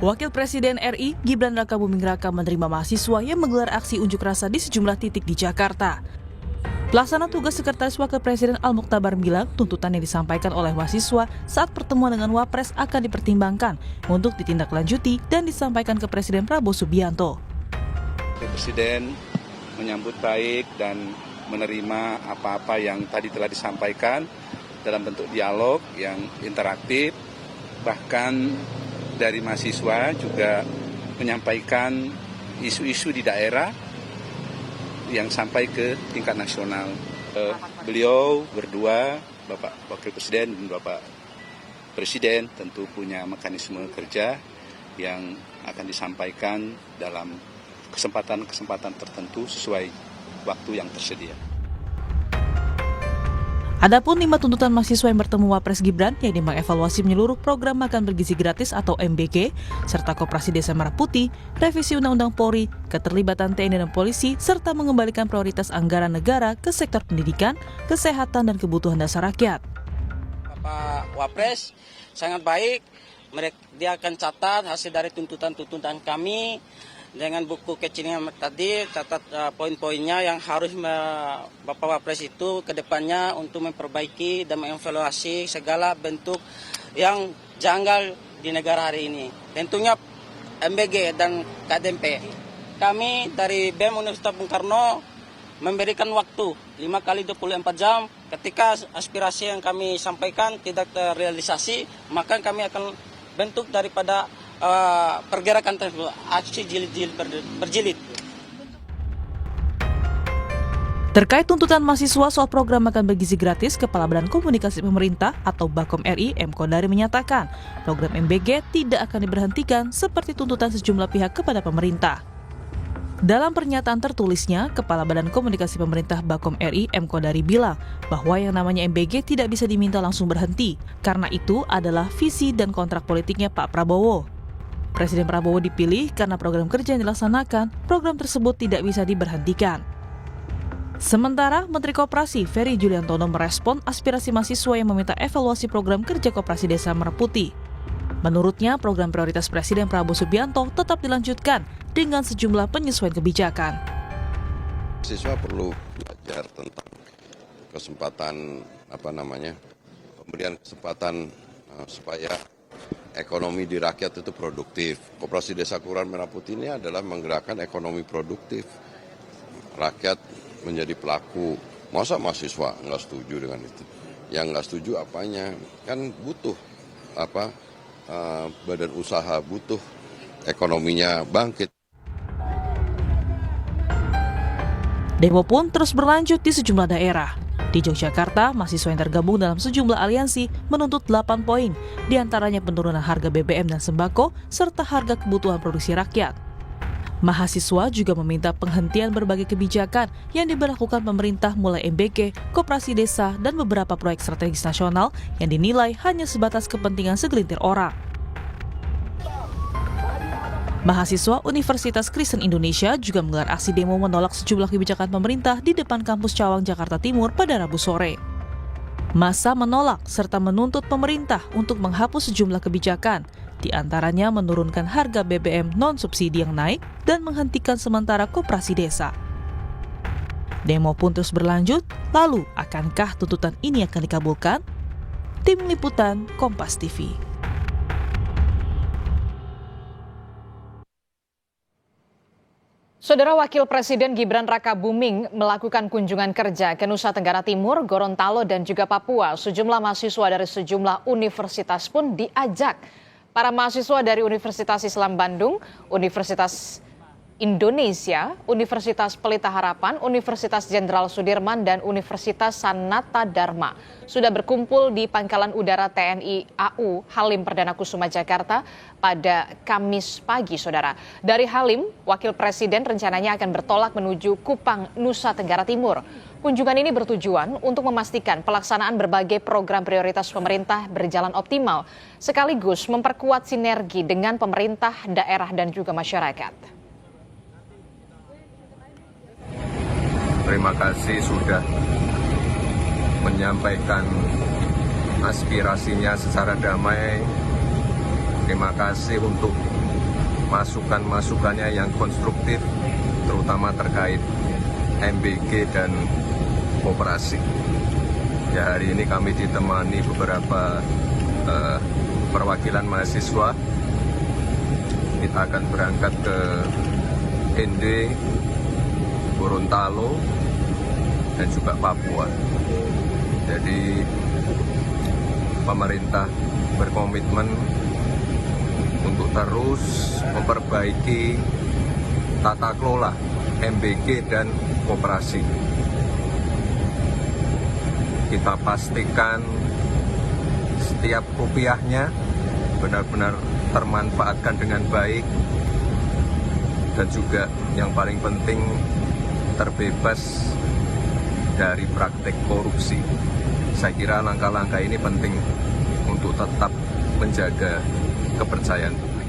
Wakil Presiden RI Gibran Rakabuming Raka menerima mahasiswa yang menggelar aksi unjuk rasa di sejumlah titik di Jakarta. Pelaksana tugas Sekretaris Wakil Presiden Al-Mukhtabar bilang tuntutan yang disampaikan oleh mahasiswa saat pertemuan dengan Wapres akan dipertimbangkan untuk ditindaklanjuti dan disampaikan ke Presiden Prabowo Subianto. Presiden menyambut baik dan menerima apa-apa yang tadi telah disampaikan dalam bentuk dialog yang interaktif, bahkan dari mahasiswa juga menyampaikan isu-isu di daerah yang sampai ke tingkat nasional. Beliau berdua, Bapak Wakil Presiden dan Bapak Presiden tentu punya mekanisme kerja yang akan disampaikan dalam kesempatan-kesempatan tertentu sesuai waktu yang tersedia. Adapun 5 tuntutan mahasiswa yang bertemu Wapres Gibran, yaitu mengevaluasi menyeluruh program makan bergizi gratis atau MBG, serta Koperasi Desa Merah Putih, revisi Undang-Undang Polri, keterlibatan TNI dan polisi, serta mengembalikan prioritas anggaran negara ke sektor pendidikan, kesehatan, dan kebutuhan dasar rakyat. Bapak Wapres sangat baik, dia akan catat hasil dari tuntutan-tuntutan kami, dengan buku kecilnya tadi, catat poin-poinnya yang harus Bapak Wapres itu ke depannya untuk memperbaiki dan mengevaluasi segala bentuk yang janggal di negara hari ini. Tentunya MBG dan KDMP. Kami dari BEM Universitas Bung Karno memberikan waktu 5 kali 24 jam. Ketika aspirasi yang kami sampaikan tidak terrealisasi, maka kami akan bentuk daripada pergerakan tersebut, aksi jilid-jilid berjilid. Terkait tuntutan mahasiswa soal program makan bergizi gratis, Kepala Badan Komunikasi Pemerintah atau Bakom RI M. Kodari menyatakan program MBG tidak akan diberhentikan seperti tuntutan sejumlah pihak kepada pemerintah. Dalam pernyataan tertulisnya, Kepala Badan Komunikasi Pemerintah Bakom RI M. Kodari bilang bahwa yang namanya MBG tidak bisa diminta langsung berhenti, karena itu adalah visi dan kontrak politiknya Pak Prabowo. Presiden Prabowo dipilih karena program kerja yang dilaksanakan, program tersebut tidak bisa diberhentikan. Sementara Menteri Koperasi Ferry Juliantono merespon aspirasi mahasiswa yang meminta evaluasi program kerja Koperasi Desa Merah Putih. Menurutnya, program prioritas Presiden Prabowo Subianto tetap dilanjutkan dengan sejumlah penyesuaian kebijakan. Mahasiswa perlu belajar tentang kesempatan pemberian kesempatan supaya ekonomi di rakyat itu produktif. Koperasi Desa Kelurahan Merah Putih ini adalah menggerakkan ekonomi produktif. Rakyat menjadi pelaku. Masa mahasiswa nggak setuju dengan itu? Yang nggak setuju apanya? Kan butuh badan usaha, butuh ekonominya bangkit. Demo pun terus berlanjut di sejumlah daerah. Di Yogyakarta, mahasiswa yang tergabung dalam sejumlah aliansi menuntut 8 poin, diantaranya penurunan harga BBM dan sembako, serta harga kebutuhan produksi rakyat. Mahasiswa juga meminta penghentian berbagai kebijakan yang diberlakukan pemerintah mulai MBG, Koperasi Desa, dan beberapa proyek strategis nasional yang dinilai hanya sebatas kepentingan segelintir orang. Mahasiswa Universitas Kristen Indonesia juga menggelar aksi demo menolak sejumlah kebijakan pemerintah di depan kampus Cawang, Jakarta Timur pada Rabu sore. Massa menolak serta menuntut pemerintah untuk menghapus sejumlah kebijakan, di antaranya menurunkan harga BBM non-subsidi yang naik dan menghentikan sementara Koperasi Desa. Demo pun terus berlanjut, lalu akankah tuntutan ini akan dikabulkan? Tim Liputan Kompas TV. Saudara Wakil Presiden Gibran Rakabuming melakukan kunjungan kerja ke Nusa Tenggara Timur, Gorontalo, dan juga Papua. Sejumlah mahasiswa dari sejumlah universitas pun diajak. Para mahasiswa dari Universitas Islam Bandung, Universitas Indonesia, Universitas Pelita Harapan, Universitas Jenderal Sudirman, dan Universitas Sanata Dharma sudah berkumpul di Pangkalan Udara TNI AU Halim Perdana Kusuma Jakarta pada Kamis pagi, saudara. Dari Halim, Wakil Presiden rencananya akan bertolak menuju Kupang, Nusa Tenggara Timur. Kunjungan ini bertujuan untuk memastikan pelaksanaan berbagai program prioritas pemerintah berjalan optimal, sekaligus memperkuat sinergi dengan pemerintah, daerah, dan juga masyarakat. Terima kasih sudah menyampaikan aspirasinya secara damai. Terima kasih untuk masukan-masukannya yang konstruktif, terutama terkait MBG dan koperasi. Ya, hari ini kami ditemani beberapa perwakilan mahasiswa. Kita akan berangkat ke ND, Gorontalo, dan juga Papua. Jadi pemerintah berkomitmen untuk terus memperbaiki tata kelola MBG dan koperasi. Kita pastikan setiap rupiahnya benar-benar termanfaatkan dengan baik, dan juga yang paling penting terbebas dari praktek korupsi. Saya kira langkah-langkah ini penting untuk tetap menjaga kepercayaan publik.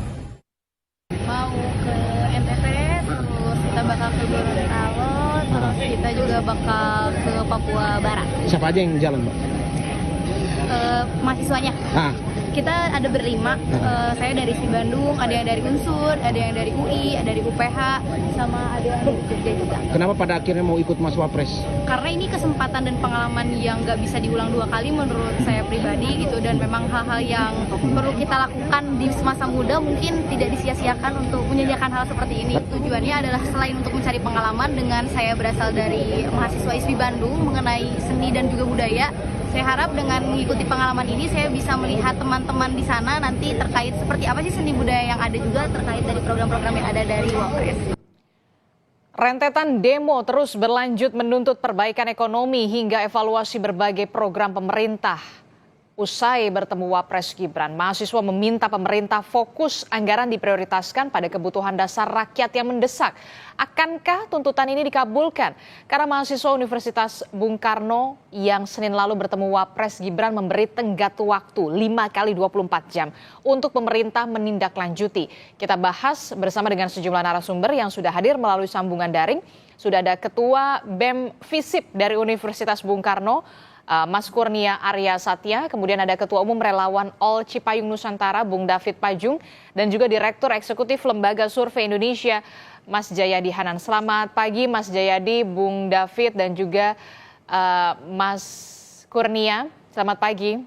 Mau ke NTT, terus kita bakal ke Gorontalo, terus kita juga bakal ke Papua Barat. Siapa aja yang jalan, Mbak? Mahasiswanya. Kita ada berlima, saya dari Si Bandung, ada yang dari Unsur, ada yang dari UI, ada dari UPH, sama ada yang dari Jogja juga. Kenapa pada akhirnya mau ikut Mas Wapres? Karena ini kesempatan dan pengalaman yang nggak bisa diulang dua kali menurut saya pribadi gitu, dan memang hal-hal yang perlu kita lakukan di masa muda mungkin tidak disia-siakan untuk menyediakan hal seperti ini. Tujuannya adalah selain untuk mencari pengalaman, dengan saya berasal dari mahasiswa ISB Bandung mengenai seni dan juga budaya, saya harap dengan mengikuti pengalaman ini saya bisa melihat teman-teman di sana nanti terkait seperti apa sih seni budaya yang ada, juga terkait dari program-program yang ada dari Wapres. Rentetan demo terus berlanjut menuntut perbaikan ekonomi hingga evaluasi berbagai program pemerintah. Usai bertemu Wapres Gibran, mahasiswa meminta pemerintah fokus anggaran diprioritaskan pada kebutuhan dasar rakyat yang mendesak. Akankah tuntutan ini dikabulkan? Karena mahasiswa Universitas Bung Karno yang Senin lalu bertemu Wapres Gibran memberi tenggat waktu 5 kali 24 jam untuk pemerintah menindaklanjuti. Kita bahas bersama dengan sejumlah narasumber yang sudah hadir melalui sambungan daring. Sudah ada Ketua BEM FISIP dari Universitas Bung Karno, Mas Kurnia Arya Satya, kemudian ada Ketua Umum Relawan All Cipayung Nusantara, Bung David Pajung, dan juga Direktur Eksekutif Lembaga Survei Indonesia, Mas Jayadi Hanan. Selamat pagi Mas Jayadi, Bung David, dan juga Mas Kurnia. Selamat pagi.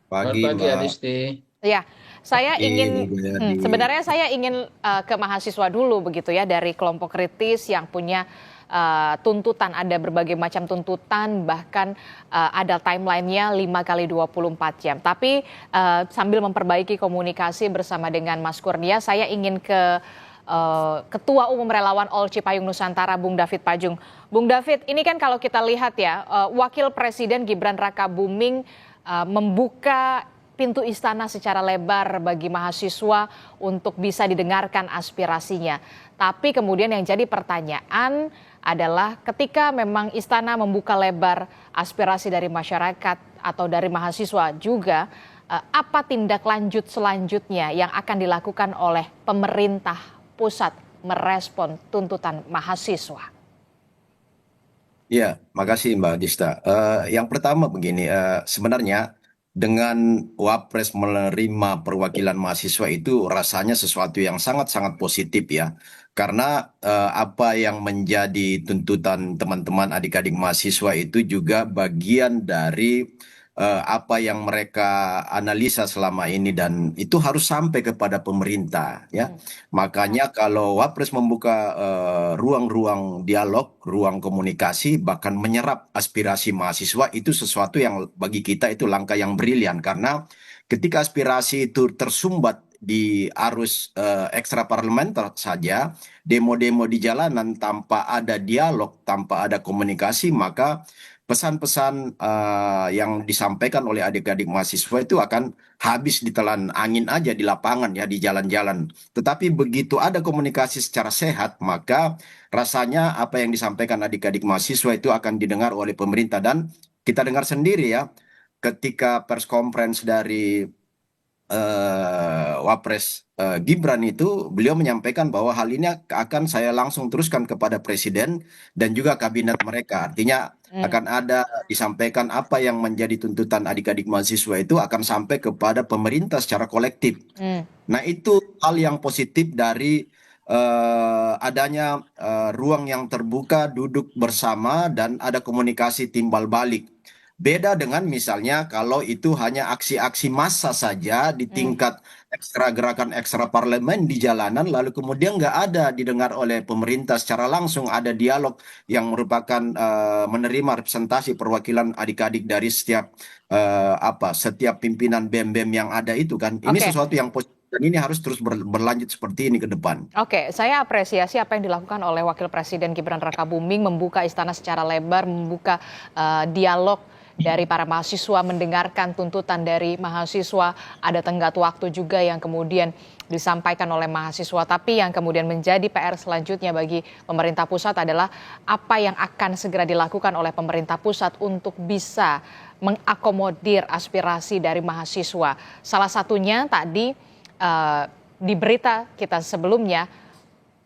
Selamat pagi Adisti. Ya, saya ingin sebenarnya saya ingin ke mahasiswa dulu begitu ya, dari kelompok kritis yang punya tuntutan, ada berbagai macam tuntutan, bahkan ada timelinenya 5 kali 24 jam. Tapi sambil memperbaiki komunikasi bersama dengan Mas Kurnia, saya ingin ke Ketua Umum Relawan All Cipayung Nusantara, Bung David Pajung. Bung David, ini kan kalau kita lihat ya, Wakil Presiden Gibran Rakabuming membuka pintu istana secara lebar bagi mahasiswa untuk bisa didengarkan aspirasinya. Tapi kemudian yang jadi pertanyaan adalah ketika memang istana membuka lebar aspirasi dari masyarakat atau dari mahasiswa juga, apa tindak lanjut selanjutnya yang akan dilakukan oleh pemerintah pusat merespon tuntutan mahasiswa? Ya, makasih Mbak Dista. Yang pertama begini, sebenarnya dengan Wapres menerima perwakilan mahasiswa itu rasanya sesuatu yang sangat-sangat positif ya. Karena apa yang menjadi tuntutan teman-teman adik-adik mahasiswa itu juga bagian dari apa yang mereka analisa selama ini, dan itu harus sampai kepada pemerintah ya. Makanya kalau Wapres membuka ruang-ruang dialog, ruang komunikasi, bahkan menyerap aspirasi mahasiswa, itu sesuatu yang bagi kita itu langkah yang brilian. Karena ketika aspirasi itu tersumbat di arus ekstraparlementer saja, demo-demo di jalanan tanpa ada dialog, tanpa ada komunikasi, maka pesan-pesan yang disampaikan oleh adik-adik mahasiswa itu akan habis ditelan angin aja di lapangan ya, di jalan-jalan. Tetapi begitu ada komunikasi secara sehat, maka rasanya apa yang disampaikan adik-adik mahasiswa itu akan didengar oleh pemerintah. Dan kita dengar sendiri ya, ketika pers conference dari Wapres Gibran itu beliau menyampaikan bahwa hal ini akan saya langsung teruskan kepada Presiden dan juga kabinet mereka. Artinya akan ada disampaikan apa yang menjadi tuntutan adik-adik mahasiswa itu akan sampai kepada pemerintah secara kolektif. Nah, itu hal yang positif dari adanya ruang yang terbuka, duduk bersama, dan ada komunikasi timbal balik. Beda dengan misalnya kalau itu hanya aksi-aksi massa saja di tingkat ekstra gerakan ekstra parlemen di jalanan, lalu kemudian nggak ada didengar oleh pemerintah secara langsung, ada dialog yang merupakan menerima representasi perwakilan adik-adik dari setiap pimpinan BEM-BEM yang ada itu kan. Ini Oke. sesuatu yang positif. Dan ini harus terus berlanjut seperti ini ke depan. Oke, saya apresiasi apa yang dilakukan oleh Wakil Presiden Gibran Rakabuming, membuka istana secara lebar, membuka dialog dari para mahasiswa, mendengarkan tuntutan dari mahasiswa, ada tenggat waktu juga yang kemudian disampaikan oleh mahasiswa. Tapi yang kemudian menjadi PR selanjutnya bagi pemerintah pusat adalah apa yang akan segera dilakukan oleh pemerintah pusat untuk bisa mengakomodir aspirasi dari mahasiswa. Salah satunya tadi di berita kita sebelumnya,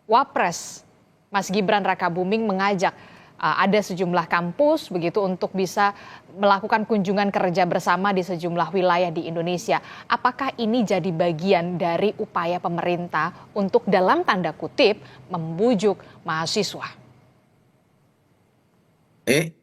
Wapres Mas Gibran Rakabuming mengajak ada sejumlah kampus begitu untuk bisa melakukan kunjungan kerja bersama di sejumlah wilayah di Indonesia. Apakah ini jadi bagian dari upaya pemerintah untuk dalam tanda kutip membujuk mahasiswa?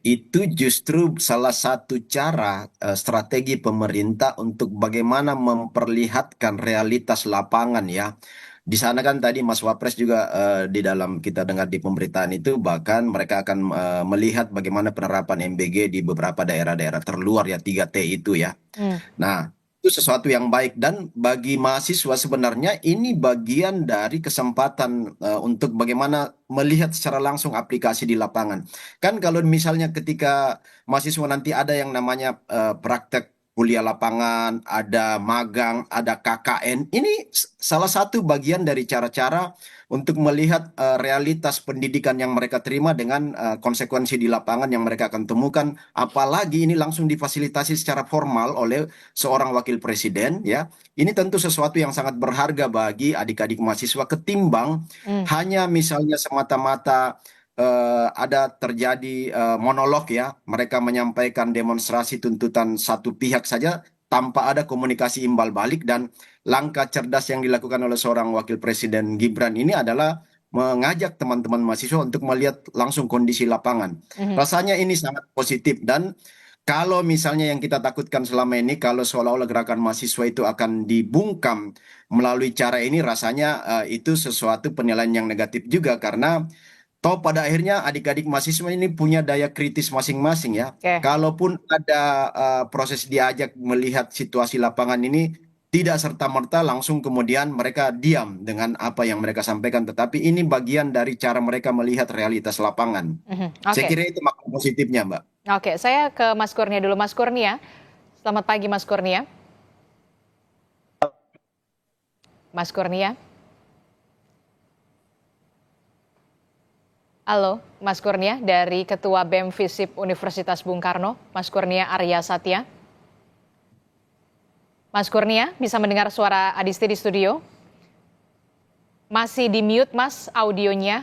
Itu justru salah satu cara strategi pemerintah untuk bagaimana memperlihatkan realitas lapangan ya. Di sana kan tadi Mas Wapres juga di dalam kita dengar di pemberitaan itu bahkan mereka akan melihat bagaimana penerapan MBG di beberapa daerah-daerah terluar ya 3T itu ya. Nah, itu sesuatu yang baik dan bagi mahasiswa sebenarnya ini bagian dari kesempatan untuk bagaimana melihat secara langsung aplikasi di lapangan. Kan kalau misalnya ketika mahasiswa nanti ada yang namanya praktek kuliah lapangan, ada magang, ada KKN, ini salah satu bagian dari cara-cara untuk melihat realitas pendidikan yang mereka terima dengan konsekuensi di lapangan yang mereka akan temukan. Apalagi ini langsung difasilitasi secara formal oleh seorang wakil presiden, ya. Ini tentu sesuatu yang sangat berharga bagi adik-adik mahasiswa ketimbang hanya misalnya semata-mata ada terjadi monolog ya, mereka menyampaikan demonstrasi tuntutan satu pihak saja tanpa ada komunikasi imbal balik. Dan langkah cerdas yang dilakukan oleh seorang wakil presiden Gibran ini adalah mengajak teman-teman mahasiswa untuk melihat langsung kondisi lapangan. Rasanya ini sangat positif dan kalau misalnya yang kita takutkan selama ini, kalau seolah-olah gerakan mahasiswa itu akan dibungkam melalui cara ini, rasanya itu sesuatu penilaian yang negatif juga karena toh pada akhirnya adik-adik mahasiswa ini punya daya kritis masing-masing ya. Oke. Kalaupun ada proses diajak melihat situasi lapangan ini, tidak serta-merta langsung kemudian mereka diam dengan apa yang mereka sampaikan. Tetapi ini bagian dari cara mereka melihat realitas lapangan. Saya Oke. kira itu makna positifnya, Mbak. Oke, saya ke Mas Kurnia dulu. Mas Kurnia, selamat pagi Mas Kurnia. Mas Kurnia. Halo, Mas Kurnia dari Ketua BEM FISIP Universitas Bung Karno, Mas Kurnia Arya Satya. Mas Kurnia, bisa mendengar suara Adisti di studio? Masih di mute, Mas, audionya.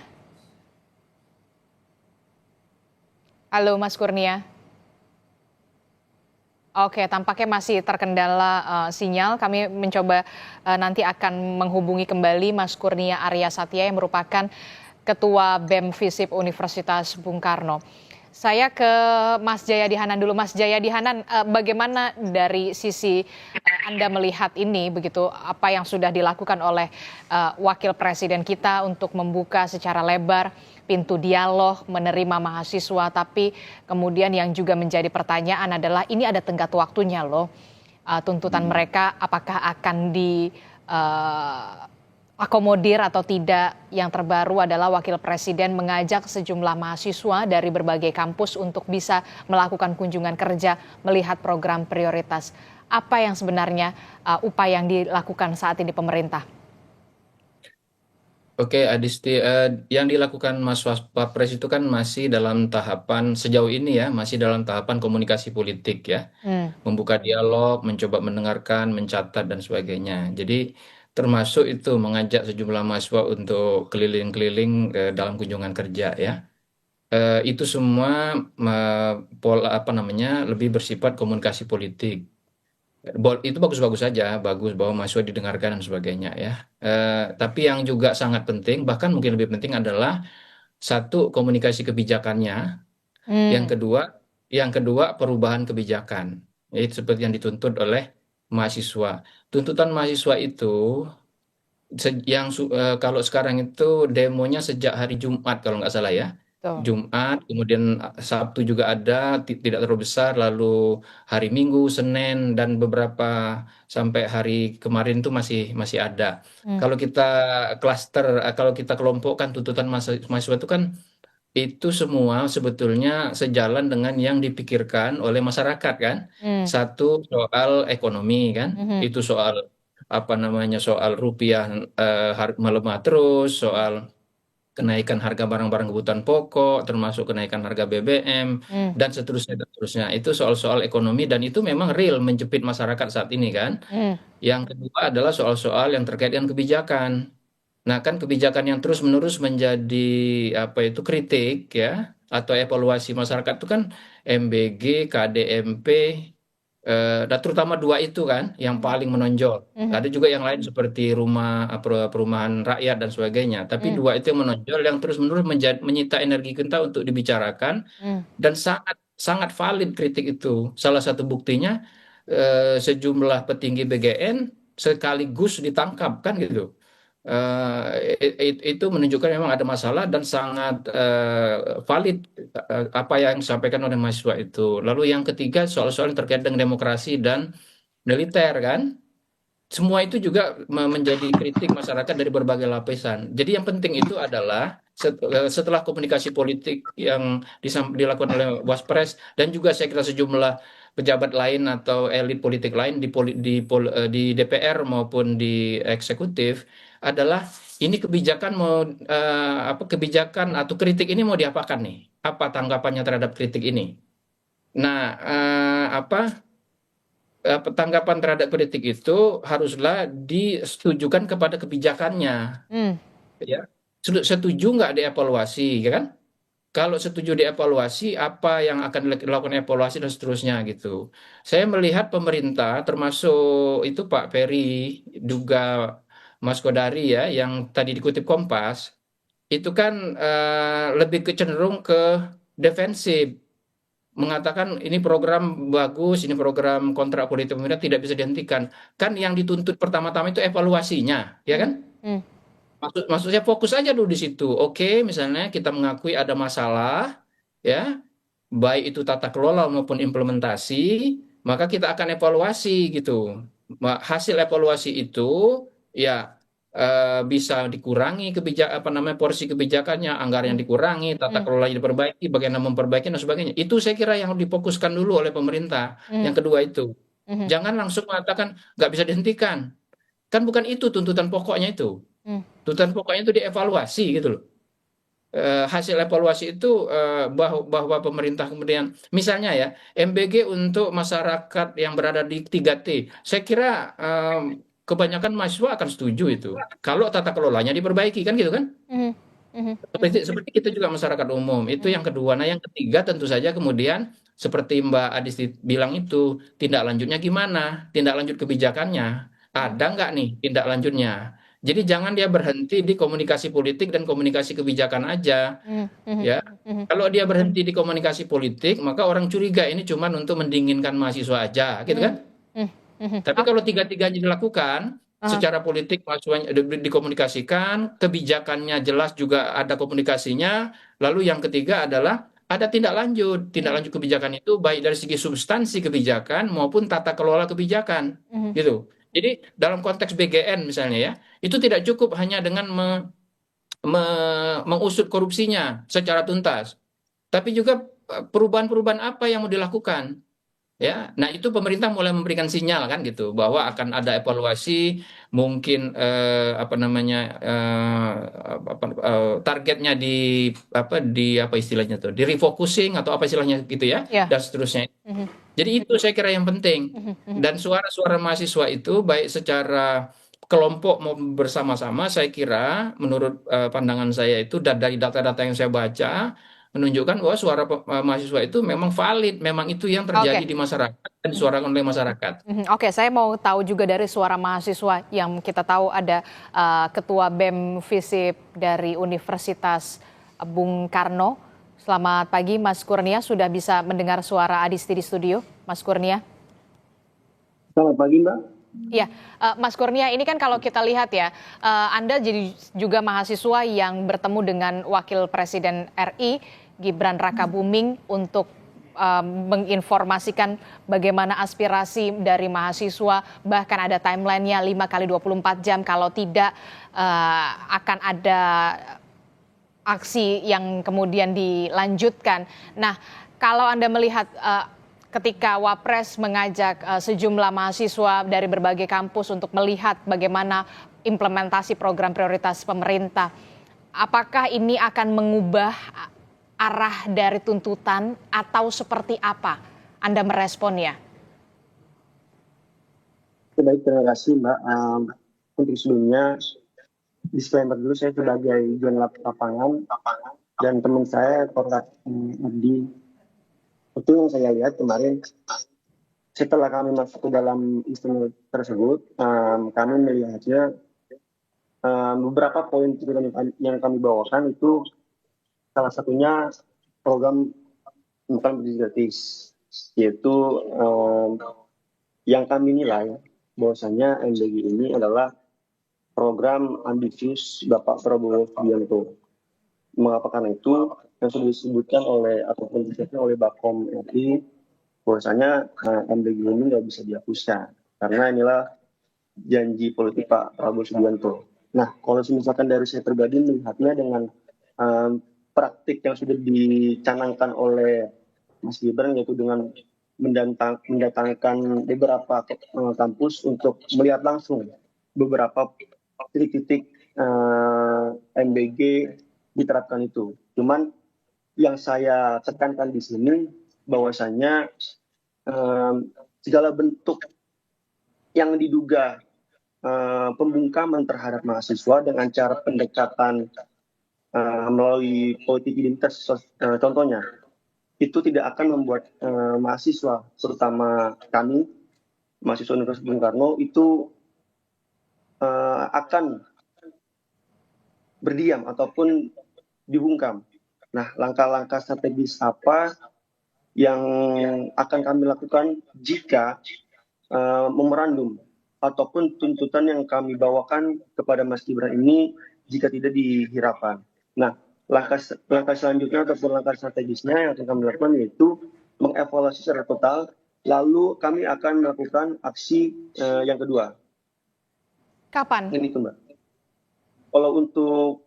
Halo, Mas Kurnia. Oke, tampaknya masih terkendala sinyal. Kami mencoba nanti akan menghubungi kembali Mas Kurnia Arya Satya yang merupakan Ketua BEM FISIP Universitas Bung Karno. Saya ke Mas Jayadi Hanan dulu. Mas Jayadi Hanan, bagaimana dari sisi Anda melihat ini, begitu apa yang sudah dilakukan oleh Wakil Presiden kita untuk membuka secara lebar pintu dialog, menerima mahasiswa, tapi kemudian yang juga menjadi pertanyaan adalah ini ada tenggat waktunya loh. Tuntutan mereka apakah akan akomodir atau tidak. Yang terbaru adalah Wakil Presiden mengajak sejumlah mahasiswa dari berbagai kampus untuk bisa melakukan kunjungan kerja, melihat program prioritas. Apa yang sebenarnya upaya yang dilakukan saat ini pemerintah? Oke, Adisti, yang dilakukan Mas Wapres itu kan masih dalam tahapan sejauh ini ya, masih dalam tahapan komunikasi politik ya, Hmm. membuka dialog, mencoba mendengarkan, mencatat dan sebagainya. Jadi termasuk itu mengajak sejumlah mahasiswa untuk keliling-keliling dalam kunjungan kerja ya. Itu semua pola apa namanya lebih bersifat komunikasi politik. Itu bagus-bagus saja, bagus bahwa mahasiswa didengarkan dan sebagainya ya. Tapi yang juga sangat penting, bahkan mungkin lebih penting adalah satu komunikasi kebijakannya, yang Hmm. kedua, perubahan kebijakan. Itu seperti yang dituntut oleh mahasiswa. Tuntutan mahasiswa itu kalau sekarang itu demonya sejak hari Jumat kalau nggak salah ya. Tuh. Jumat, kemudian Sabtu juga ada, tidak terlalu besar, lalu hari Minggu, Senin, dan beberapa sampai hari kemarin itu masih masih ada. Hmm. Kalau kita kalau kita kelompokkan tuntutan mahasiswa itu kan itu semua sebetulnya sejalan dengan yang dipikirkan oleh masyarakat kan. Hmm. Satu soal ekonomi kan, Mhm. itu soal apa namanya soal rupiah melemah terus, soal kenaikan harga barang-barang kebutuhan pokok, termasuk kenaikan harga BBM Hmm. dan seterusnya dan seterusnya. Itu soal-soal ekonomi dan itu memang real menjepit masyarakat saat ini kan. Hmm. Yang kedua adalah soal-soal yang terkait dengan kebijakan. Nah, kan kebijakan yang terus-menerus menjadi apa itu kritik ya atau evaluasi masyarakat itu kan MBG, KDMP, dan terutama dua itu kan yang paling menonjol. Mhm. Ada juga yang lain seperti perumahan rakyat dan sebagainya. Tapi Hmm. dua itu yang menonjol yang terus-menerus menyita energi kita untuk dibicarakan Hmm. dan sangat sangat valid kritik itu. Salah satu buktinya sejumlah petinggi BGN sekaligus ditangkap kan gitu. Itu menunjukkan memang ada masalah dan sangat valid apa yang disampaikan oleh mahasiswa itu. Lalu yang ketiga soal-soal yang terkait dengan demokrasi dan militer kan. Semua itu juga menjadi kritik masyarakat dari berbagai lapisan. Jadi yang penting itu adalah setelah komunikasi politik yang dilakukan oleh Waspres dan juga saya kira sejumlah pejabat lain atau elit politik lain di DPR maupun di eksekutif adalah ini kebijakan mau apa kebijakan atau kritik ini mau diapakan nih? Apa tanggapannya terhadap kritik ini? Nah, apa tanggapan terhadap kritik itu haruslah disetujukan kepada kebijakannya, Hmm. ya. Setuju nggak dievaluasi, ya kan? Kalau setuju dievaluasi, apa yang akan dilakukan evaluasi dan seterusnya gitu. Saya melihat pemerintah, termasuk itu Pak Ferry, juga Mas Kodari ya, yang tadi dikutip Kompas, itu kan lebih cenderung ke defensif mengatakan ini program bagus, ini program kontrak politik pemerintah tidak bisa dihentikan. Kan yang dituntut pertama-tama itu evaluasinya, ya Hmm. kan? Hmm. Maksudnya fokus aja dulu di situ. Oke, misalnya kita mengakui ada masalah, ya, baik itu tata kelola maupun implementasi, maka kita akan evaluasi gitu. Hasil evaluasi itu ya bisa dikurangi apa namanya porsi kebijakannya, anggaran yang Hmm. dikurangi, tata Hmm. kelola diperbaiki, bagaimana memperbaiki dan sebagainya. Itu saya kira yang difokuskan dulu oleh pemerintah. Hmm. Yang kedua itu, Mhm. jangan langsung mengatakan nggak bisa dihentikan. Kan bukan itu tuntutan pokoknya itu. Hmm. Tuntutan pokoknya itu dievaluasi gitu loh. Hasil evaluasi itu bahwa pemerintah kemudian misalnya ya MBG untuk masyarakat yang berada di 3T, saya kira kebanyakan mahasiswa akan setuju itu kalau tata kelolanya diperbaiki kan gitu kan, Mhm. Mhm. seperti kita juga masyarakat umum itu Mhm. yang kedua. Nah yang ketiga tentu saja kemudian seperti Mbak Adisti bilang itu tindak lanjutnya gimana, tindak lanjut kebijakannya Mhm. ada nggak nih tindak lanjutnya. Jadi jangan dia berhenti di komunikasi politik dan komunikasi kebijakan aja. Mhm. Mhm. Ya, Mhm. kalau dia berhenti di komunikasi politik, maka orang curiga ini cuma untuk mendinginkan mahasiswa aja, gitu Mhm. kan? Mhm. Mhm. Tapi kalau tiga-tiganya dilakukan, Aha. secara politik mahasiswanya dikomunikasikan, kebijakannya jelas juga ada komunikasinya, lalu yang ketiga adalah ada tindak lanjut. Tindak Mhm. lanjut kebijakan itu baik dari segi substansi kebijakan maupun tata kelola kebijakan, Mhm. gitu. Jadi dalam konteks BGN misalnya ya, itu tidak cukup hanya dengan mengusut korupsinya secara tuntas. Tapi juga perubahan-perubahan apa yang mau dilakukan, Ya, nah itu pemerintah mulai memberikan sinyal kan gitu bahwa akan ada evaluasi, mungkin apa namanya targetnya di apa istilahnya tuh, di refocusing atau apa istilahnya gitu ya, Ya. dan seterusnya. Mhm, Jadi itu saya kira yang penting. mhm, mhm. Dan suara-suara mahasiswa itu baik secara kelompok maupun bersama-sama, saya kira menurut pandangan saya itu dan dari data-data yang saya baca menunjukkan bahwa suara mahasiswa itu memang valid, memang itu yang terjadi Oke. di masyarakat dan disuarakan oleh masyarakat. Oke, saya mau tahu juga dari suara mahasiswa yang kita tahu ada Ketua BEM FISIP dari Universitas Bung Karno. Selamat pagi, Mas Kurnia. Sudah bisa mendengar suara Adisti di studio, Mas Kurnia? Selamat pagi, Mbak. Iya, Mas Kurnia, ini kan kalau kita lihat ya, Anda jadi juga mahasiswa yang bertemu dengan Wakil Presiden RI, Gibran Rakabuming, untuk menginformasikan bagaimana aspirasi dari mahasiswa, bahkan ada timelinenya 5 kali 24 jam, kalau tidak akan ada aksi yang kemudian dilanjutkan. Nah, kalau Anda melihat ketika Wapres mengajak sejumlah mahasiswa dari berbagai kampus untuk melihat bagaimana implementasi program prioritas pemerintah, apakah ini akan mengubah arah dari tuntutan atau seperti apa Anda meresponnya? Baik, terima kasih, Mbak. Untuk sebelumnya, disclaimer dulu, saya sebagai jurnalis lapangan dan teman saya, Korlat Abdi. Itu yang saya lihat kemarin, setelah kami masuk ke dalam istimewa tersebut, kami melihatnya beberapa poin yang kami bawakan itu salah satunya program bukan gratis, yaitu yang kami nilai bahwasanya MBG ini adalah program ambisius Bapak Prabowo Subianto. Mengapa? Karena itu yang sudah disebutkan oleh ataupun disebutkan oleh Bakom RI bahwasanya MBG ini nggak bisa dihapuskan karena inilah janji politik Pak Prabowo Subianto. Nah, kalau misalkan dari saya pribadi melihatnya dengan praktik yang sudah dicanangkan oleh Mas Gibran, yaitu dengan mendatangkan beberapa kampus untuk melihat langsung beberapa titik-titik MBG diterapkan itu. Cuman yang saya tekankan di sini bahwasanya segala bentuk yang diduga pembungkaman terhadap mahasiswa dengan cara pendekatan melalui politik identitas, contohnya, itu tidak akan membuat mahasiswa, terutama kami, mahasiswa Universitas Bung Karno, itu akan berdiam ataupun dibungkam. Nah, langkah-langkah strategis apa yang akan kami lakukan jika memorandum ataupun tuntutan yang kami bawakan kepada Mas Gibran ini jika tidak dihiraukan. Nah, langkah selanjutnya ataupun langkah strategisnya yang akan kami lakukan yaitu mengevaluasi secara total, lalu kami akan melakukan aksi yang kedua. Kapan? Ini itu, Mbak. Kalau untuk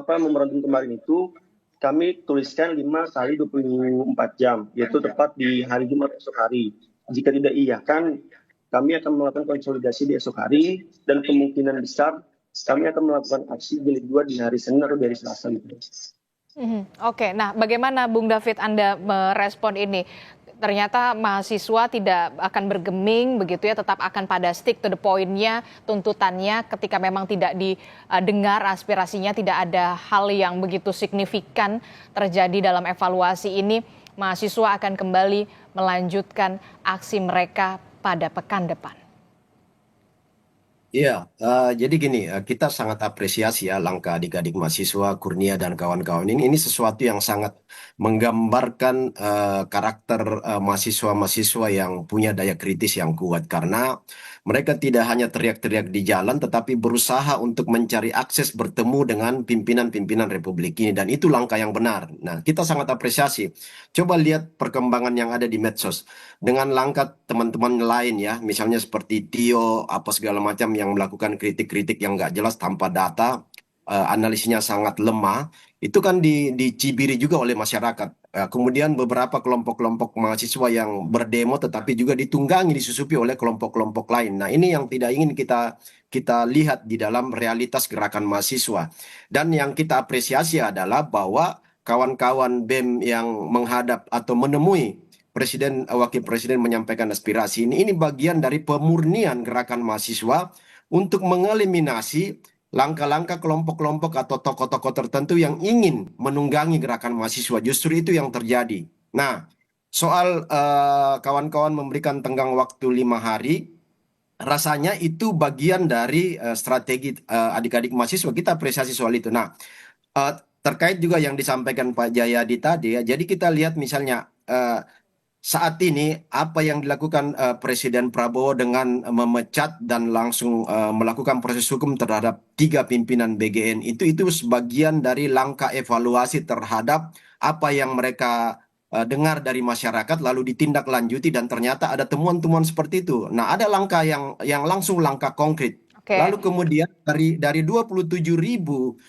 memorandum kemarin itu, kami tuliskan 5 kali 24 jam, yaitu tepat di hari Jumat esok hari. Jika tidak iakan, kami akan melakukan konsolidasi di esok hari, dan kemungkinan besar kami akan melakukan aksi jilid 2 di hari Senin atau di hari Selasa. Oke, nah bagaimana Bung David Anda merespon ini? Ternyata mahasiswa tidak akan bergeming begitu ya, tetap akan pada stick to the point-nya, tuntutannya ketika memang tidak didengar aspirasinya, tidak ada hal yang begitu signifikan terjadi dalam evaluasi ini, mahasiswa akan kembali melanjutkan aksi mereka pada pekan depan. Iya, jadi gini, kita sangat apresiasi ya langkah adik-adik mahasiswa, Kurnia dan kawan-kawan ini. Ini sesuatu yang sangat menggambarkan karakter mahasiswa-mahasiswa yang punya daya kritis yang kuat. Karena mereka tidak hanya teriak-teriak di jalan, tetapi berusaha untuk mencari akses bertemu dengan pimpinan-pimpinan Republik ini. Dan itu langkah yang benar. Nah, kita sangat apresiasi. Coba lihat perkembangan yang ada di medsos. Dengan langkah teman-teman lain ya, misalnya seperti Tio, apa segala macam yang melakukan kritik-kritik yang nggak jelas tanpa data, analisisnya sangat lemah, itu kan dicibiri juga oleh masyarakat. Kemudian beberapa kelompok-kelompok mahasiswa yang berdemo tetapi juga ditunggangi, disusupi oleh kelompok-kelompok lain. Nah, ini yang tidak ingin kita lihat di dalam realitas gerakan mahasiswa. Dan yang kita apresiasi adalah bahwa kawan-kawan BEM yang menghadap atau menemui Presiden, Wakil Presiden menyampaikan aspirasi ini bagian dari pemurnian gerakan mahasiswa untuk mengeliminasi langkah-langkah kelompok-kelompok atau tokoh-tokoh tertentu yang ingin menunggangi gerakan mahasiswa. Justru itu yang terjadi. Nah, soal kawan-kawan memberikan tenggang waktu 5 hari, rasanya itu bagian dari strategi adik-adik mahasiswa. Kita apresiasi soal itu. Nah, terkait juga yang disampaikan Pak Jayadi tadi, ya, jadi kita lihat misalnya saat ini apa yang dilakukan Presiden Prabowo dengan memecat dan langsung melakukan proses hukum terhadap 3 pimpinan BGN itu sebagian dari langkah evaluasi terhadap apa yang mereka dengar dari masyarakat lalu ditindaklanjuti dan ternyata ada temuan-temuan seperti itu. Nah, ada langkah yang langsung langkah konkret. Lalu kemudian dari 27.200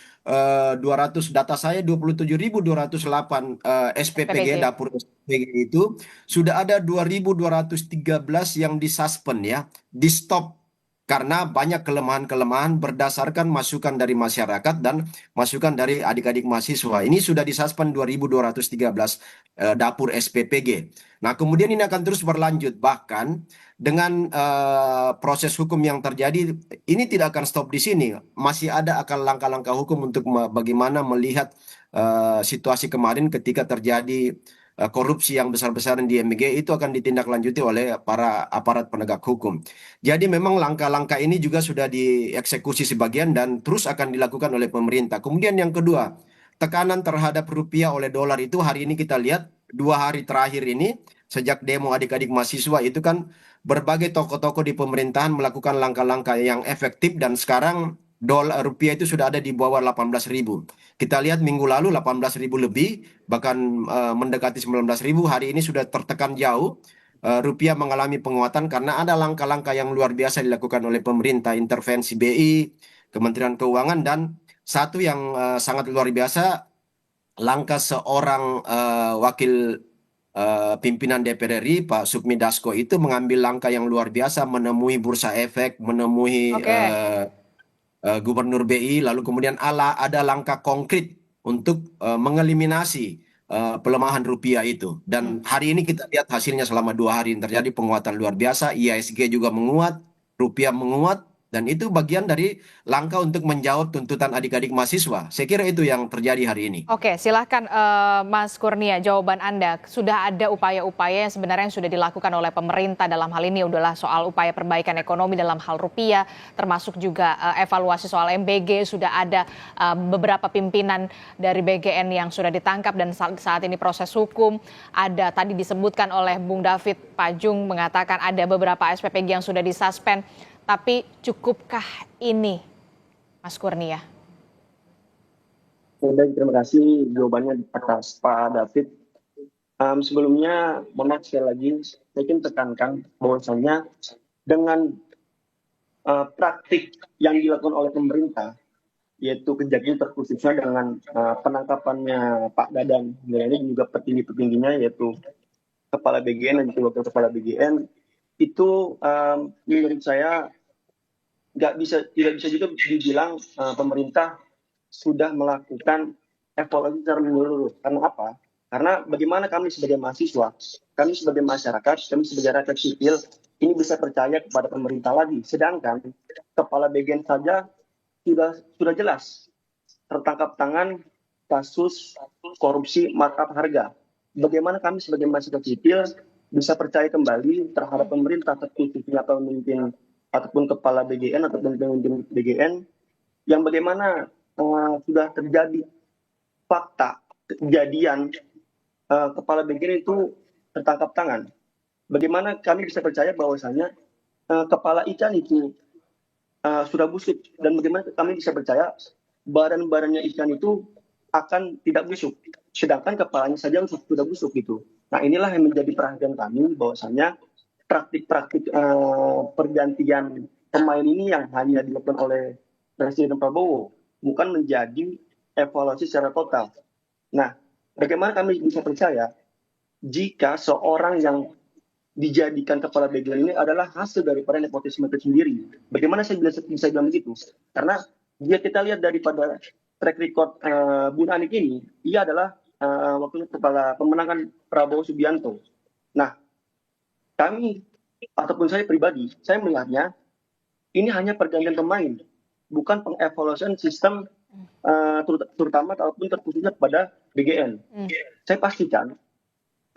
data saya 27.208 SPPG dapur SPPG itu sudah ada 2.213 yang disuspend ya, di stop karena banyak kelemahan-kelemahan berdasarkan masukan dari masyarakat dan masukan dari adik-adik mahasiswa. Ini sudah disuspend 2.213 dapur SPPG. Nah, kemudian ini akan terus berlanjut bahkan dengan proses hukum yang terjadi ini tidak akan stop di sini. Masih ada akan langkah-langkah hukum untuk bagaimana melihat situasi kemarin ketika terjadi korupsi yang besar-besaran di MBG itu akan ditindaklanjuti oleh para aparat penegak hukum. Jadi memang langkah-langkah ini juga sudah dieksekusi sebagian dan terus akan dilakukan oleh pemerintah. Kemudian yang kedua, tekanan terhadap rupiah oleh dolar itu hari ini kita lihat 2 hari terakhir ini sejak demo adik-adik mahasiswa itu kan berbagai tokoh-tokoh di pemerintahan melakukan langkah-langkah yang efektif dan sekarang dolar rupiah itu sudah ada di bawah 18.000. Kita lihat minggu lalu 18.000 lebih, bahkan mendekati 19.000. Hari ini sudah tertekan jauh. Rupiah mengalami penguatan karena ada langkah-langkah yang luar biasa dilakukan oleh pemerintah, intervensi BI, Kementerian Keuangan, dan satu yang sangat luar biasa, langkah seorang wakil pimpinan DPR RI Pak Sukmi Dasko itu mengambil langkah yang luar biasa, menemui Bursa Efek, menemui Gubernur BI, lalu kemudian ada langkah konkret untuk mengeliminasi pelemahan rupiah itu. Dan hari ini kita lihat hasilnya selama 2 hari terjadi penguatan luar biasa, IHSG juga menguat, rupiah menguat, dan itu bagian dari langkah untuk menjawab tuntutan adik-adik mahasiswa. Saya kira itu yang terjadi hari ini. Oke, silahkan Mas Kurnia, jawaban Anda. Sudah ada upaya-upaya yang sebenarnya sudah dilakukan oleh pemerintah dalam hal ini adalah soal upaya perbaikan ekonomi dalam hal rupiah, termasuk juga evaluasi soal MBG, sudah ada beberapa pimpinan dari BGN yang sudah ditangkap dan saat ini proses hukum. Ada tadi disebutkan oleh Bung David Pajung mengatakan ada beberapa SPPG yang sudah disuspend. Tapi cukupkah ini, Mas Kurnia? Baik, terima kasih jawabannya atas Pak David. Sebelumnya, mohon maaf sekali lagi, saya ingin tekankan bahwasanya dengan praktik yang dilakukan oleh pemerintah, yaitu Kejati terkhususnya dengan penangkapannya Pak Dadan, ini juga petinggi-petingginya, yaitu Kepala BGN dan juga Wakil Kepala BGN, itu menurut saya tidak bisa juga dibilang pemerintah sudah melakukan evaluasi secara menyeluruh. Karena apa? Karena bagaimana kami sebagai mahasiswa, kami sebagai masyarakat, kami sebagai rakyat sipil ini bisa percaya kepada pemerintah lagi. Sedangkan Kepala BGN saja sudah jelas tertangkap tangan kasus korupsi markup harga. Bagaimana kami sebagai masyarakat sipil bisa percaya kembali terhadap pemerintah, terkhususnya pemimpin ataupun kepala BGN ataupun pemimpin BGN yang bagaimana sudah terjadi fakta kejadian kepala BGN itu tertangkap tangan. Bagaimana kami bisa percaya bahwasanya kepala ikan itu sudah busuk, dan bagaimana kami bisa percaya badan-badannya ikan itu akan tidak busuk, sedangkan kepalanya saja sudah busuk gitu. Nah, inilah yang menjadi perhatian kami bahwasanya praktik-praktik pergantian pemain ini yang hanya dilakukan oleh Presiden Prabowo bukan menjadi evaluasi secara total. Nah, bagaimana kami bisa percaya jika seorang yang dijadikan kepala BGN ini adalah hasil daripada nepotisme itu sendiri? Bagaimana saya bisa bilang begitu? Karena jika kita lihat daripada track record Bun Anik ini, ia adalah waktu itu kepala pemenangan Prabowo Subianto. Nah, kami ataupun saya pribadi, saya melihatnya ini hanya pergantian pemain, bukan pengevaluasian sistem terutama ataupun terkhususnya kepada BGN. Saya pastikan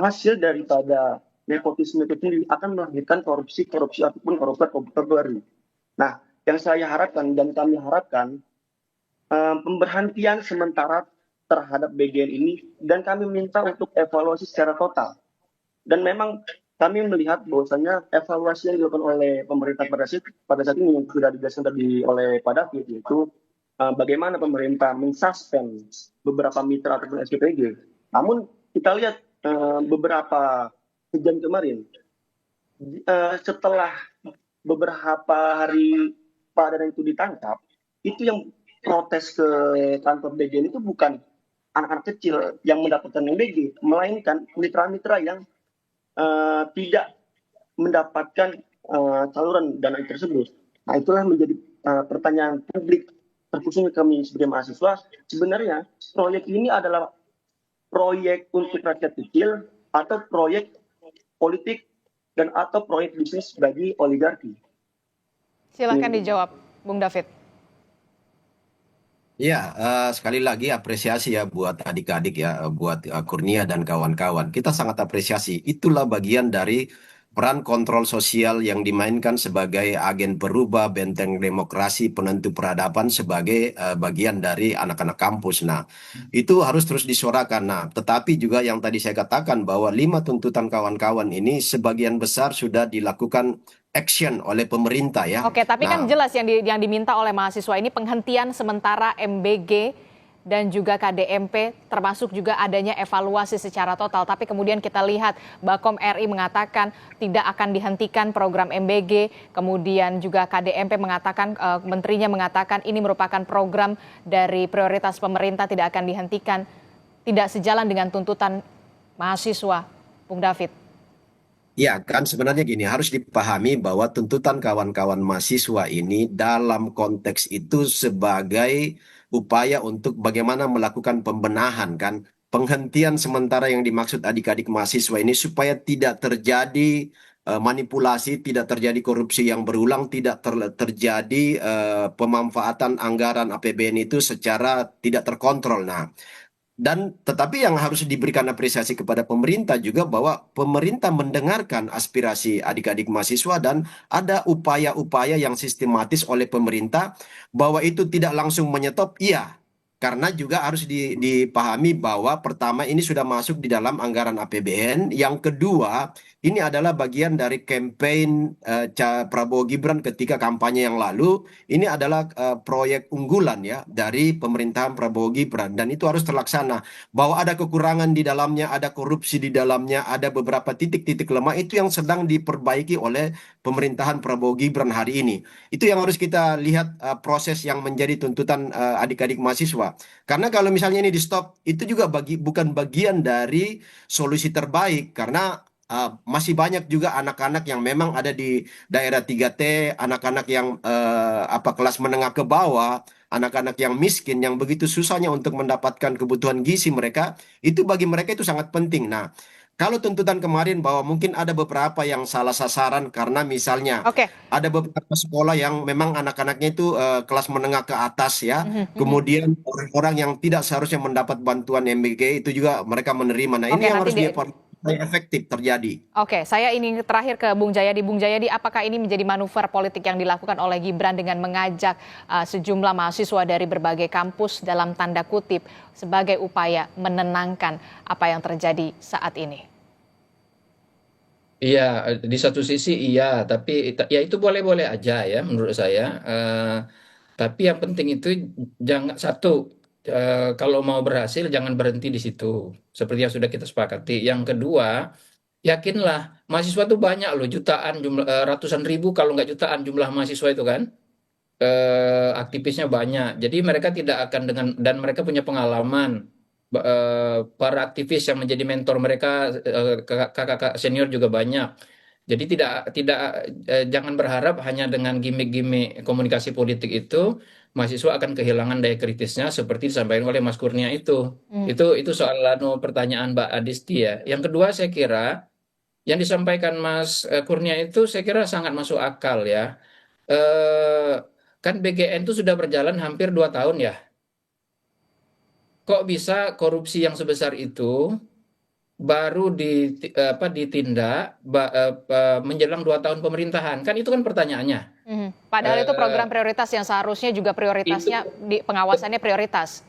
hasil daripada nepotisme itu sendiri akan melahirkan korupsi ataupun koruptor baru. Nah, yang saya harapkan dan kami harapkan pemberhentian sementara terhadap BGN ini, dan kami minta untuk evaluasi secara total. Dan memang kami melihat bahwasanya evaluasi yang dilakukan oleh pemerintah pada saat ini yang sudah dijelaskan tadi oleh Pak David, yaitu bagaimana pemerintah mensuspend beberapa mitra ataupun SPPG. Namun kita lihat beberapa kejadian kemarin, setelah beberapa hari Pak Dadan itu ditangkap, itu yang protes ke kantor BGN itu bukan anak-anak kecil yang mendapatkan MBG, melainkan mitra-mitra yang tidak mendapatkan saluran dana tersebut. Nah, itulah menjadi pertanyaan publik, terkhususnya kami sebagai mahasiswa. Sebenarnya proyek ini adalah proyek untuk rakyat kecil atau proyek politik dan atau proyek bisnis bagi oligarki? Silakan dijawab, Bung David. Ya, sekali lagi apresiasi ya buat adik-adik ya, buat Kurnia dan kawan-kawan. Kita sangat apresiasi. Itulah bagian dari peran kontrol sosial yang dimainkan sebagai agen perubah, benteng demokrasi, penentu peradaban sebagai bagian dari anak-anak kampus. Nah, itu harus terus disuarakan. Nah, tetapi juga yang tadi saya katakan bahwa 5 tuntutan kawan-kawan ini sebagian besar sudah dilakukan action oleh pemerintah ya. Oke, tapi kan Nah, jelas yang diminta oleh mahasiswa ini penghentian sementara MBG dan juga KDMP, termasuk juga adanya evaluasi secara total. Tapi kemudian kita lihat Bakom RI mengatakan tidak akan dihentikan program MBG, kemudian juga KDMP mengatakan, menterinya mengatakan ini merupakan program dari prioritas pemerintah, tidak akan dihentikan, tidak sejalan dengan tuntutan mahasiswa, Bung David. ya, kan sebenarnya gini, harus dipahami bahwa tuntutan kawan-kawan mahasiswa ini dalam konteks itu sebagai upaya untuk bagaimana melakukan pembenahan kan. Penghentian sementara yang dimaksud adik-adik mahasiswa ini supaya tidak terjadi manipulasi, tidak terjadi korupsi yang berulang, tidak terjadi pemanfaatan anggaran APBN itu secara tidak terkontrol. Nah, dan tetapi yang harus diberikan apresiasi kepada pemerintah juga bahwa pemerintah mendengarkan aspirasi adik-adik mahasiswa dan ada upaya-upaya yang sistematis oleh pemerintah bahwa itu tidak langsung menyetop, iya. Karena juga harus dipahami bahwa pertama ini sudah masuk di dalam anggaran APBN, yang kedua ini adalah bagian dari campaign Prabowo Gibran ketika kampanye yang lalu. Ini adalah proyek unggulan ya dari pemerintahan Prabowo Gibran dan itu harus terlaksana. Bahwa ada kekurangan di dalamnya, ada korupsi di dalamnya, ada beberapa titik-titik lemah itu yang sedang diperbaiki oleh pemerintahan Prabowo Gibran hari ini. Itu yang harus kita lihat proses yang menjadi tuntutan adik-adik mahasiswa. Karena kalau misalnya ini di stop, itu juga bukan bagian dari solusi terbaik karena masih banyak juga anak-anak yang memang ada di daerah 3T, anak-anak yang kelas menengah ke bawah, anak-anak yang miskin yang begitu susahnya untuk mendapatkan kebutuhan gizi mereka, itu bagi mereka itu sangat penting. Nah, kalau tuntutan kemarin bahwa mungkin ada beberapa yang salah sasaran karena misalnya Oke. ada beberapa sekolah yang memang anak-anaknya itu kelas menengah ke atas ya, kemudian orang-orang yang tidak seharusnya mendapat bantuan MBG itu juga mereka menerima. Nah, ini Oke, yang nanti harus dievaluasi efektif terjadi. Oke, saya ini terakhir ke Bung Jayadi. Bung Jayadi, apakah ini menjadi manuver politik yang dilakukan oleh Gibran dengan mengajak sejumlah mahasiswa dari berbagai kampus dalam tanda kutip sebagai upaya menenangkan apa yang terjadi saat ini? Iya, di satu sisi iya, tapi ya itu boleh-boleh aja ya menurut saya. Tapi yang penting itu jangan kalau mau berhasil jangan berhenti di situ, seperti yang sudah kita sepakati. Yang kedua, yakinlah mahasiswa itu banyak loh, jutaan ratusan ribu kalau nggak jutaan jumlah mahasiswa itu kan. aktivisnya banyak. Jadi mereka tidak akan dan mereka punya pengalaman. Para aktivis yang menjadi mentor mereka, kakak-kakak senior juga banyak. Jadi jangan berharap hanya dengan gimmick-gimmick komunikasi politik itu mahasiswa akan kehilangan daya kritisnya seperti disampaikan oleh Mas Kurnia itu. Itu soal pertanyaan Mbak Adisti ya. Yang kedua saya kira yang disampaikan Mas Kurnia itu saya kira sangat masuk akal ya. Kan BGN itu sudah berjalan hampir 2 tahun ya. Kok bisa korupsi yang sebesar itu baru ditindak menjelang 2 tahun pemerintahan? Kan itu kan pertanyaannya. Padahal itu program prioritas yang seharusnya juga prioritasnya di pengawasannya prioritas.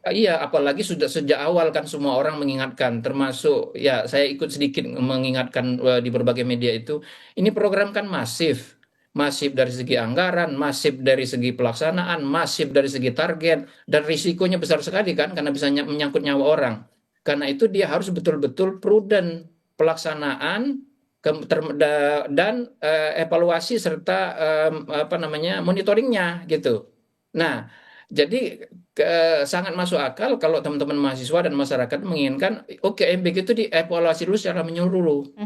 Iya, apalagi sudah sejak awal kan semua orang mengingatkan, termasuk ya saya ikut sedikit mengingatkan di berbagai media itu, ini program kan masif. Masif dari segi anggaran, masif dari segi pelaksanaan, masif dari segi target, dan risikonya besar sekali kan karena bisa menyangkut nyawa orang. Karena itu dia harus betul-betul prudent pelaksanaan dan evaluasi serta monitoringnya gitu. Nah, jadi sangat masuk akal kalau teman-teman mahasiswa dan masyarakat menginginkan MBG itu dievaluasi dulu secara menyeluruh.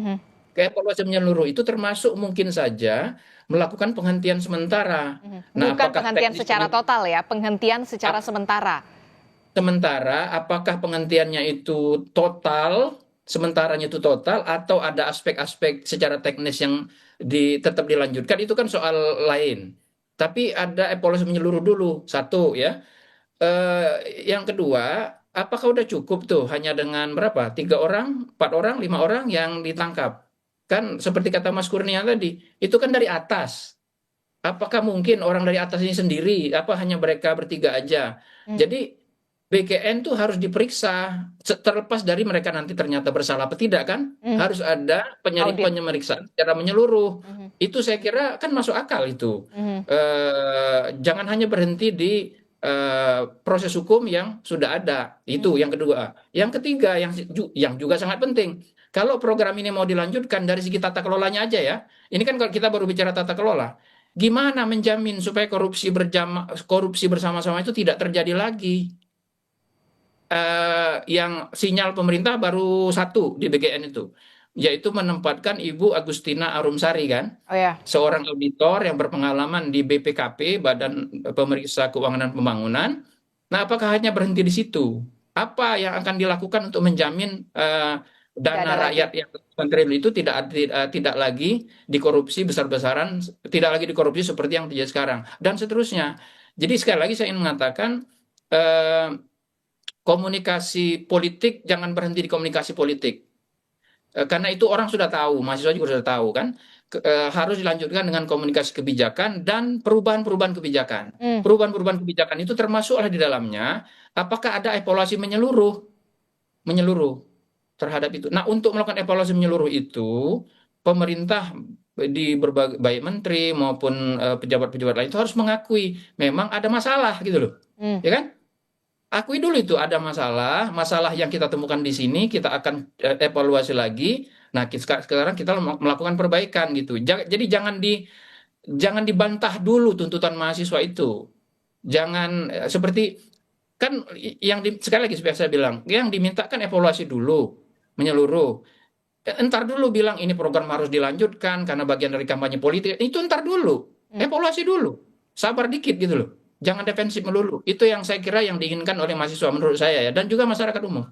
Evaluasi menyeluruh itu termasuk mungkin saja melakukan penghentian sementara. Nah, Bukan penghentian secara total ya, penghentian secara sementara. Sementara, apakah penghentiannya itu total, sementaranya itu total, atau ada aspek-aspek secara teknis yang tetap dilanjutkan, itu kan soal lain. Tapi ada evaluasi menyeluruh dulu, satu ya. Yang kedua, apakah udah cukup tuh hanya dengan berapa? 3 orang, 4 orang, 5 orang yang ditangkap? Kan seperti kata Mas Kurnia tadi, itu kan dari atas. Apakah mungkin orang dari atas ini sendiri? Apa hanya mereka bertiga aja? Jadi BKN tuh harus diperiksa, terlepas dari mereka nanti ternyata bersalah atau tidak kan? Harus ada pemeriksaan secara menyeluruh. Itu saya kira kan masuk akal itu. Jangan hanya berhenti di proses hukum yang sudah ada. Itu yang kedua. Yang ketiga yang juga sangat penting. Kalau program ini mau dilanjutkan dari segi tata kelolanya aja ya. Ini kan kalau kita baru bicara tata kelola. Gimana menjamin supaya korupsi bersama-sama itu tidak terjadi lagi? Yang sinyal pemerintah baru satu di BGN itu, yaitu menempatkan Ibu Agustina Arumsari kan, seorang auditor yang berpengalaman di BPKP, Badan Pemeriksa Keuangan dan Pembangunan. Nah, apakah hanya berhenti di situ? Apa yang akan dilakukan untuk menjamin dana rakyat yang triliun itu tidak lagi dikorupsi besar-besaran, tidak lagi dikorupsi seperti yang terjadi sekarang, dan seterusnya. Jadi sekali lagi saya ingin mengatakan komunikasi politik jangan berhenti di komunikasi politik. Karena itu orang sudah tahu, mahasiswa juga sudah tahu kan, harus dilanjutkan dengan komunikasi kebijakan dan perubahan-perubahan kebijakan. Perubahan-perubahan kebijakan itu termasuklah di dalamnya, apakah ada evaluasi menyeluruh terhadap itu. Nah, untuk melakukan evaluasi menyeluruh itu, pemerintah di berbagai baik menteri maupun pejabat-pejabat lain itu harus mengakui memang ada masalah gitu loh, ya kan? Akui dulu itu ada masalah yang kita temukan di sini, kita akan evaluasi lagi. Nah, sekarang kita melakukan perbaikan gitu. Jadi jangan dibantah dulu tuntutan mahasiswa itu. Jangan seperti kan sekali lagi saya bilang, yang dimintakan evaluasi dulu menyeluruh. Entar dulu bilang ini program harus dilanjutkan karena bagian dari kampanye politik. Itu entar dulu, evaluasi dulu, sabar dikit gitu loh. Jangan defensif melulu. Itu yang saya kira yang diinginkan oleh mahasiswa menurut saya ya, dan juga masyarakat umum.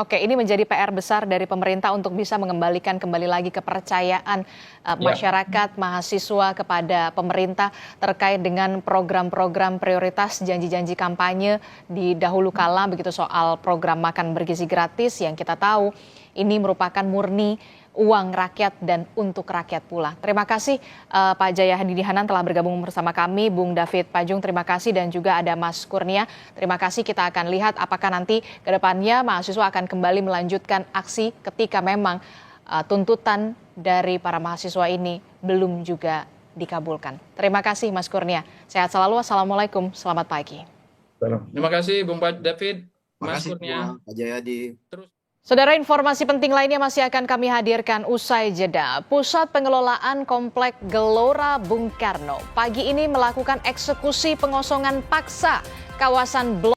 Oke, ini menjadi PR besar dari pemerintah untuk bisa mengembalikan kembali lagi kepercayaan masyarakat, mahasiswa kepada pemerintah terkait dengan program-program prioritas janji-janji kampanye di dahulu kala, begitu soal program makan bergizi gratis yang kita tahu ini merupakan murni uang rakyat dan untuk rakyat pula. Terima kasih Pak Jayahadi Hanan telah bergabung bersama kami, Bung David Pajung terima kasih, dan juga ada Mas Kurnia. Terima kasih, kita akan lihat apakah nanti ke depannya mahasiswa akan kembali melanjutkan aksi ketika memang tuntutan dari para mahasiswa ini belum juga dikabulkan. Terima kasih Mas Kurnia. Sehat selalu. Assalamualaikum. Selamat pagi. Terima kasih Bung David, Mas Kurnia. Pak Jayadi. Saudara, informasi penting lainnya masih akan kami hadirkan usai jeda. Pusat Pengelolaan Komplek Gelora Bung Karno pagi ini melakukan eksekusi pengosongan paksa kawasan Blok